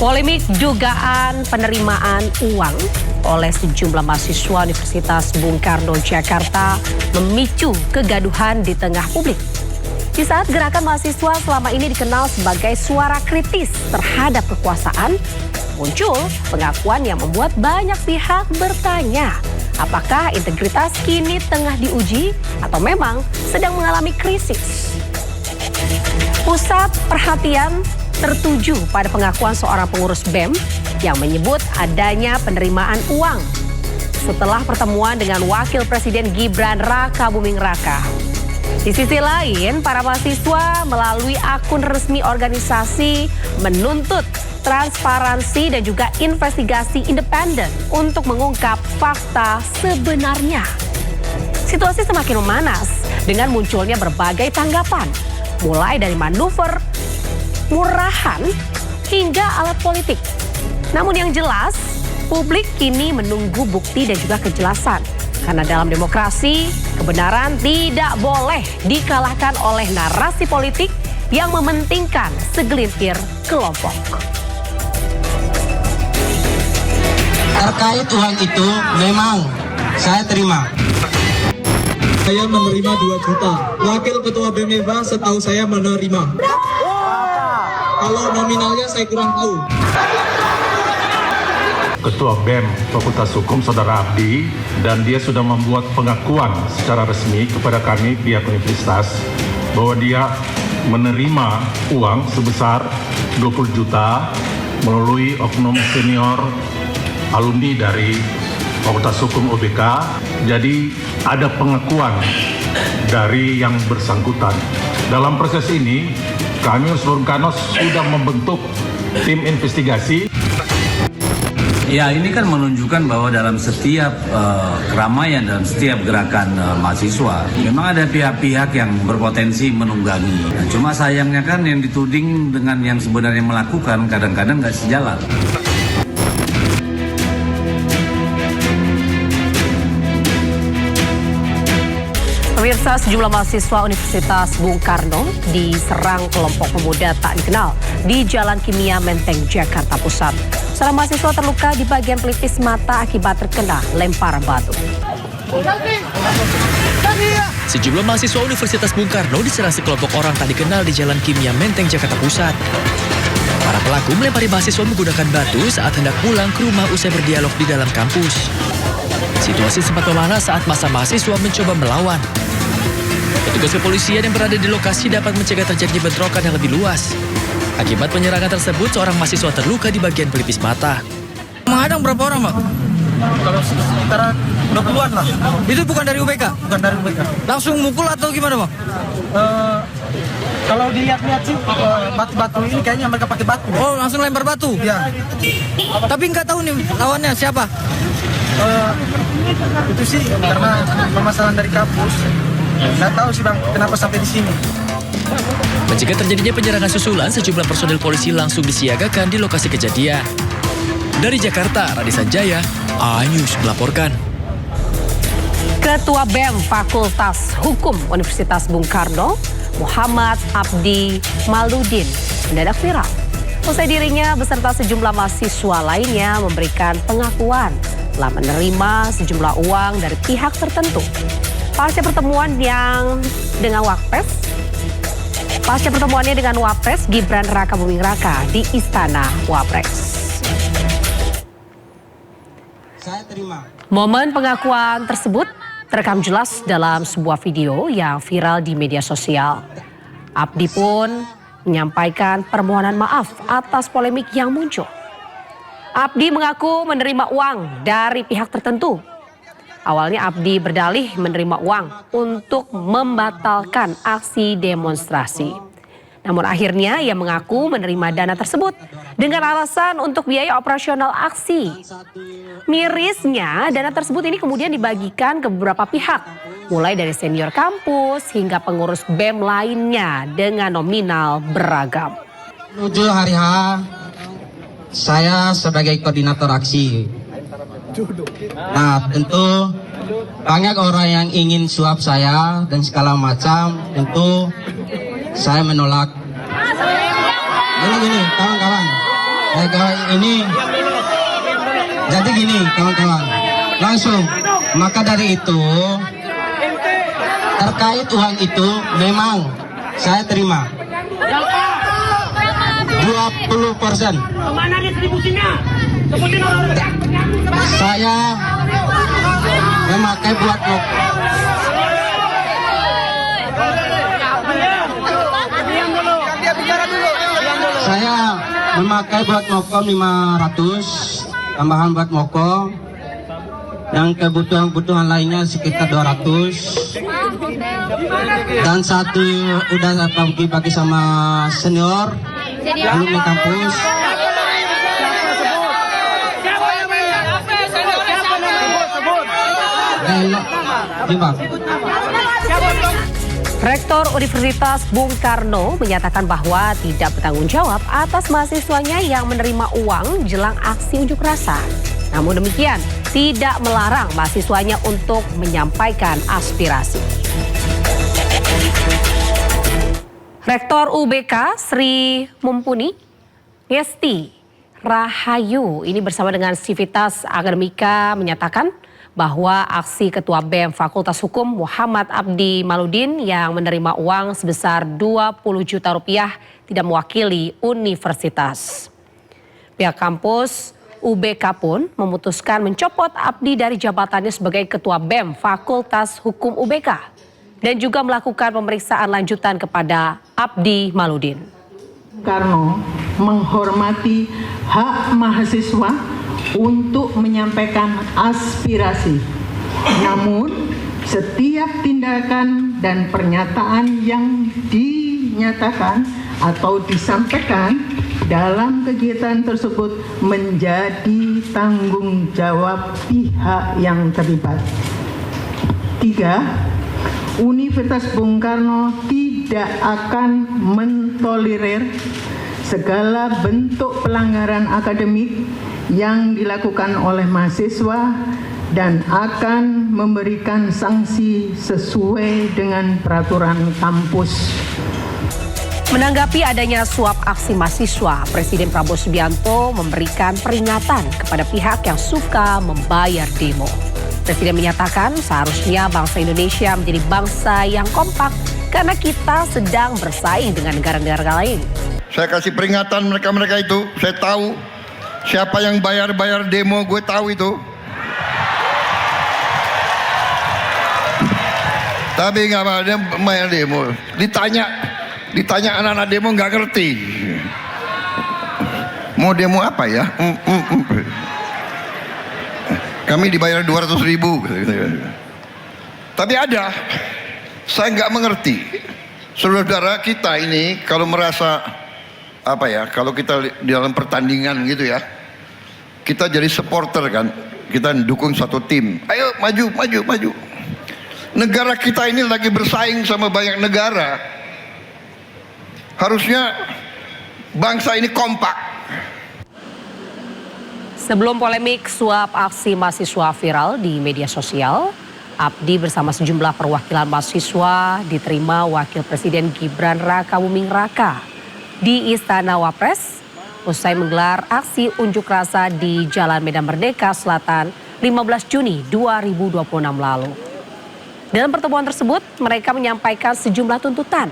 Polemik dugaan penerimaan uang oleh sejumlah mahasiswa Universitas Bung Karno, Jakarta memicu kegaduhan di tengah publik. Di saat gerakan mahasiswa selama ini dikenal sebagai suara kritis terhadap kekuasaan, muncul pengakuan yang membuat banyak pihak bertanya, apakah integritas kini tengah diuji atau memang sedang mengalami krisis? Pusat perhatian tertuju pada pengakuan seorang pengurus BEM yang menyebut adanya penerimaan uang setelah pertemuan dengan Wakil Presiden Gibran Rakabuming Raka. Di sisi lain, para mahasiswa melalui akun resmi organisasi menuntut transparansi dan juga investigasi independen untuk mengungkap fakta sebenarnya. Situasi semakin memanas dengan munculnya berbagai tanggapan, mulai dari manuver, murahan, hingga alat politik. Namun yang jelas, publik kini menunggu bukti dan juga kejelasan. Karena dalam demokrasi, kebenaran tidak boleh dikalahkan oleh narasi politik yang mementingkan segelintir kelompok. Terkait uang itu memang saya terima. Saya menerima 2 juta. Wakil Ketua BEM setahu saya menerima. Kalau nominalnya saya kurang tahu. Ketua BEM Fakultas Hukum Saudara Abdi, dan dia sudah membuat pengakuan secara resmi kepada kami pihak universitas bahwa dia menerima uang sebesar 20 juta melalui oknum senior alumni dari Fakultas Hukum UBK. Jadi ada pengakuan dari yang bersangkutan. Dalam proses ini, kami Universitas Karno sudah membentuk tim investigasi. Ya, ini kan menunjukkan bahwa dalam setiap keramaian, dalam setiap gerakan mahasiswa, memang ada pihak-pihak yang berpotensi menunggangi. Nah, cuma sayangnya kan yang dituding dengan yang sebenarnya melakukan kadang-kadang nggak sejalan. Pemirsa, sejumlah mahasiswa Universitas Bung Karno diserang kelompok pemuda tak dikenal di Jalan Kimia Menteng, Jakarta Pusat. Seorang mahasiswa terluka di bagian pelipis mata akibat terkena lemparan batu. Sejumlah mahasiswa Universitas Bung Karno diserang sekelompok orang tak dikenal di Jalan Kimia Menteng, Jakarta Pusat. Para pelaku melempari mahasiswa menggunakan batu saat hendak pulang ke rumah usai berdialog di dalam kampus. Situasi sempat memanas saat massa mahasiswa mencoba melawan. Petugas kepolisian yang berada di lokasi dapat mencegah terjadinya bentrokan yang lebih luas. Akibat penyerangan tersebut, seorang mahasiswa terluka di bagian pelipis mata. Menghadang berapa orang, Pak? Kalau sekitar 20-an lah. Itu bukan dari UBK? Bukan dari UBK. Langsung mukul atau gimana, Pak? Kalau dilihat-lihat sih batu-batu ini kayaknya mereka pakai batu. Oh, langsung lempar batu? Ya. Tapi nggak tahu nih lawannya siapa? Itu sih karena permasalahan dari kampus. Nggak tahu sih Bang, kenapa sampai di sini. Mencegah terjadinya penyerangan susulan, sejumlah personil polisi langsung disiagakan di lokasi kejadian. Dari Jakarta, Radi Sanjaya, A-News melaporkan. Ketua BEM Fakultas Hukum Universitas Bung Karno, Muhammad Abdi Maludin, mendadak viral. Usai dirinya beserta sejumlah mahasiswa lainnya memberikan pengakuan telah menerima sejumlah uang dari pihak tertentu. Pasca pertemuannya dengan Wapres Gibran Rakabuming Raka di Istana Wapres. Saya terima. Momen pengakuan tersebut terekam jelas dalam sebuah video yang viral di media sosial. Abdi pun menyampaikan permohonan maaf atas polemik yang muncul. Abdi mengaku menerima uang dari pihak tertentu. Awalnya Abdi berdalih menerima uang untuk membatalkan aksi demonstrasi. Namun akhirnya ia mengaku menerima dana tersebut dengan alasan untuk biaya operasional aksi. Mirisnya, dana tersebut ini kemudian dibagikan ke beberapa pihak, mulai dari senior kampus hingga pengurus BEM lainnya dengan nominal beragam. Menuju hari H, saya sebagai koordinator aksi. Nah, tentu banyak orang yang ingin suap saya dan segala macam, tentu saya menolak. Gini, kawan-kawan. pegawai ini. Jadi gini kawan-kawan, langsung. Maka dari itu terkait uang itu memang saya terima 20%. Kemana distribusinya? Sebutin orang-orang. Saya memakai buat Saya memakai buat mokom 500, tambahan buat mokom. Yang kebutuhan-kebutuhan lainnya sekitar 200. Dan satu udah bagi sama senior alumni kampus. Rektor Universitas Bung Karno menyatakan bahwa tidak bertanggung jawab atas mahasiswanya yang menerima uang jelang aksi unjuk rasa. Namun demikian, tidak melarang mahasiswanya untuk menyampaikan aspirasi. Rektor UBK Sri Mumpuni Ngesti Rahayu ini bersama dengan Civitas Akademika menyatakan bahwa aksi Ketua BEM Fakultas Hukum Muhammad Abdi Maludin yang menerima uang sebesar 20 juta rupiah tidak mewakili universitas. Pihak kampus UBK pun memutuskan mencopot Abdi dari jabatannya sebagai Ketua BEM Fakultas Hukum UBK dan juga melakukan pemeriksaan lanjutan kepada Abdi Maludin. Karno menghormati hak mahasiswa untuk menyampaikan aspirasi. Namun, setiap tindakan dan pernyataan yang dinyatakan atau disampaikan dalam kegiatan tersebut menjadi tanggung jawab pihak yang terlibat. 3. Universitas Bung Karno tidak akan mentolerir segala bentuk pelanggaran akademik yang dilakukan oleh mahasiswa dan akan memberikan sanksi sesuai dengan peraturan kampus. Menanggapi adanya suap aksi mahasiswa, Presiden Prabowo Subianto memberikan peringatan kepada pihak yang suka membayar demo. Presiden menyatakan seharusnya bangsa Indonesia menjadi bangsa yang kompak karena kita sedang bersaing dengan negara-negara lain. Saya kasih peringatan mereka-mereka itu, saya tahu siapa yang bayar demo, gue tahu itu. Tapi nggak apa, dia bayar demo. Ditanya anak-anak demo nggak ngerti. Mau demo apa ya? Kami dibayar 200.000. Tapi ada, saya nggak mengerti. Saudara kita ini kalau merasa apa ya, kalau kita di dalam pertandingan gitu ya, kita jadi supporter kan, kita dukung satu tim, ayo maju. Negara kita ini lagi bersaing sama banyak negara, harusnya bangsa ini kompak. Sebelum polemik suap aksi mahasiswa viral di media sosial, Abdi bersama sejumlah perwakilan mahasiswa diterima Wakil Presiden Gibran Rakabuming Raka di Istana Wapres usai menggelar aksi unjuk rasa di Jalan Medan Merdeka Selatan 15 Juni 2026 lalu. Dalam pertemuan tersebut, mereka menyampaikan sejumlah tuntutan,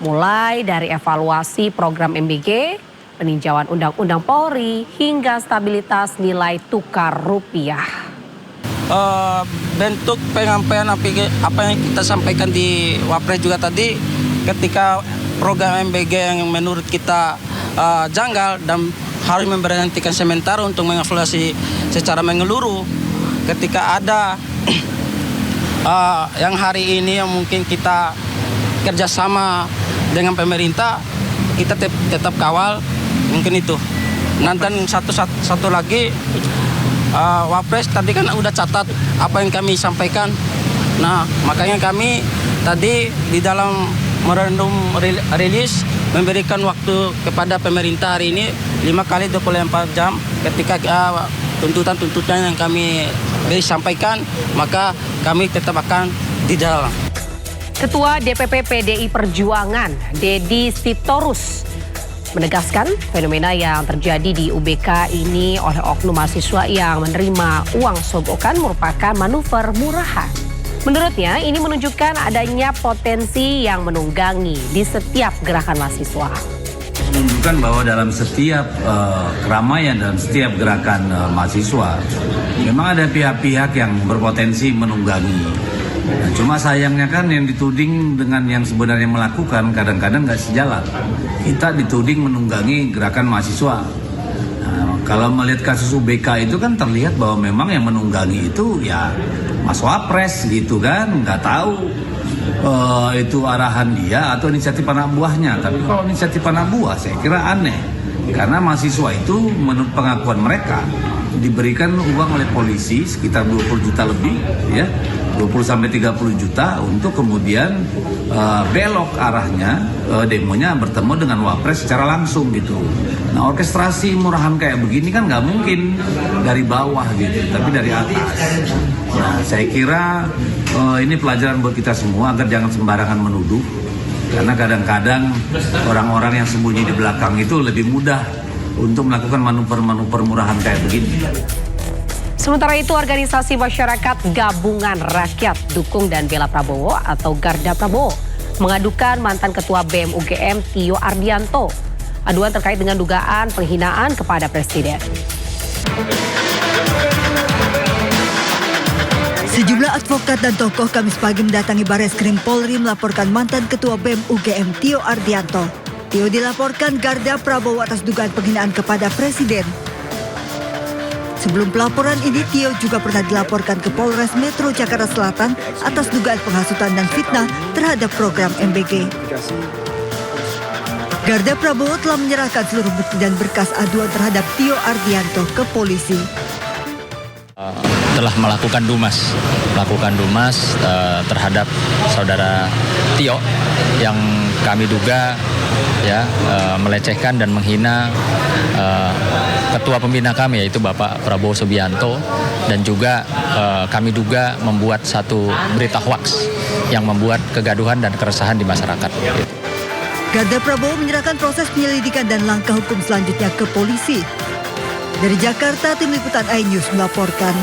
mulai dari evaluasi program MBG, peninjauan Undang-Undang Polri, hingga stabilitas nilai tukar rupiah. Bentuk penyampaian apa yang kita sampaikan di Wapres juga tadi, ketika program MBG yang menurut kita janggal dan harus memberhentikan sementara untuk mengevaluasi secara menyeluruh. Ketika ada yang hari ini yang mungkin kita kerjasama dengan pemerintah, kita tetap kawal, mungkin itu. Nah, dan satu lagi, Wapres tadi kan udah catat apa yang kami sampaikan. Nah, makanya kami tadi di dalam memorandum rilis memberikan waktu kepada pemerintah hari ini 5 kali 24 jam ketika tuntutan-tuntutan yang kami sampaikan, maka kami tetap akan di dalam. Ketua DPP PDI Perjuangan, Dedi Sitorus, menegaskan fenomena yang terjadi di UBK ini oleh oknum mahasiswa yang menerima uang sogokan merupakan manuver murahan. Menurutnya, ini menunjukkan adanya potensi yang menunggangi di setiap gerakan mahasiswa. Menunjukkan bahwa dalam setiap keramaian, dalam setiap gerakan mahasiswa, memang ada pihak-pihak yang berpotensi menunggangi. Nah, cuma sayangnya kan yang dituding dengan yang sebenarnya melakukan kadang-kadang nggak sejalan. Kita dituding menunggangi gerakan mahasiswa. Nah, kalau melihat kasus UBK itu kan terlihat bahwa memang yang menunggangi itu ya Mas Wapres gitu kan, nggak tahu itu arahan dia atau inisiatif anak buahnya. Tapi kalau inisiatif anak buah saya kira aneh, karena mahasiswa itu menurut pengakuan mereka diberikan uang oleh polisi sekitar 20 juta lebih, ya 20-30 juta untuk kemudian belok arahnya demonya bertemu dengan Wapres secara langsung gitu. Nah, orkestrasi murahan kayak begini kan nggak mungkin dari bawah gitu, tapi dari atas. Nah, saya kira ini pelajaran buat kita semua agar jangan sembarangan menuduh, karena kadang-kadang orang-orang yang sembunyi di belakang itu lebih mudah untuk melakukan manuver-manuver murahan kayak begini. Sementara itu, organisasi masyarakat Gabungan Rakyat Dukung dan Bela Prabowo atau Garda Prabowo mengadukan mantan Ketua BEM UGM Tio Ardianto. Aduan terkait dengan dugaan penghinaan kepada Presiden. Sejumlah advokat dan tokoh Kamis pagi mendatangi Bareskrim Polri melaporkan mantan Ketua BEM UGM Tio Ardianto. Tio dilaporkan Garda Prabowo atas dugaan penghinaan kepada Presiden. Sebelum pelaporan ini, Tio juga pernah dilaporkan ke Polres Metro Jakarta Selatan atas dugaan penghasutan dan fitnah terhadap program MBG. Garda Prabowo telah menyerahkan seluruh bukti dan berkas aduan terhadap Tio Ardianto ke polisi. Telah melakukan dumas terhadap saudara Tio yang kami duga ya melecehkan dan menghina ketua pembina kami, yaitu Bapak Prabowo Subianto, dan juga kami duga membuat satu berita hoaks yang membuat kegaduhan dan keresahan di masyarakat. Garda Prabowo menyerahkan proses penyelidikan dan langkah hukum selanjutnya ke polisi. Dari Jakarta, Tim Liputan iNews melaporkan.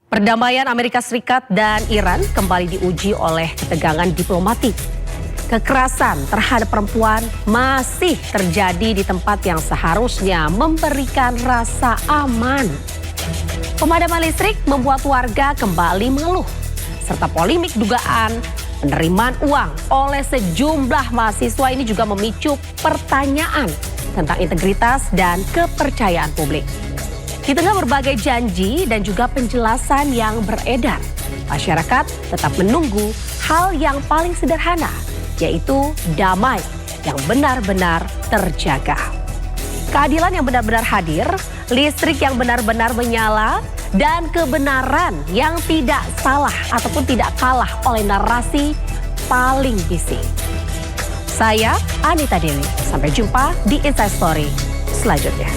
Perdamaian Amerika Serikat dan Iran kembali diuji oleh ketegangan diplomatik. Kekerasan terhadap perempuan masih terjadi di tempat yang seharusnya memberikan rasa aman. Pemadaman listrik membuat warga kembali mengeluh, serta polemik dugaan penerimaan uang oleh sejumlah mahasiswa ini juga memicu pertanyaan tentang integritas dan kepercayaan publik. Di tengah berbagai janji dan juga penjelasan yang beredar, masyarakat tetap menunggu hal yang paling sederhana, yaitu damai yang benar-benar terjaga. Keadilan yang benar-benar hadir, listrik yang benar-benar menyala, dan kebenaran yang tidak salah ataupun tidak kalah oleh narasi paling bising. Saya Anita Dewi, sampai jumpa di Inside Story selanjutnya.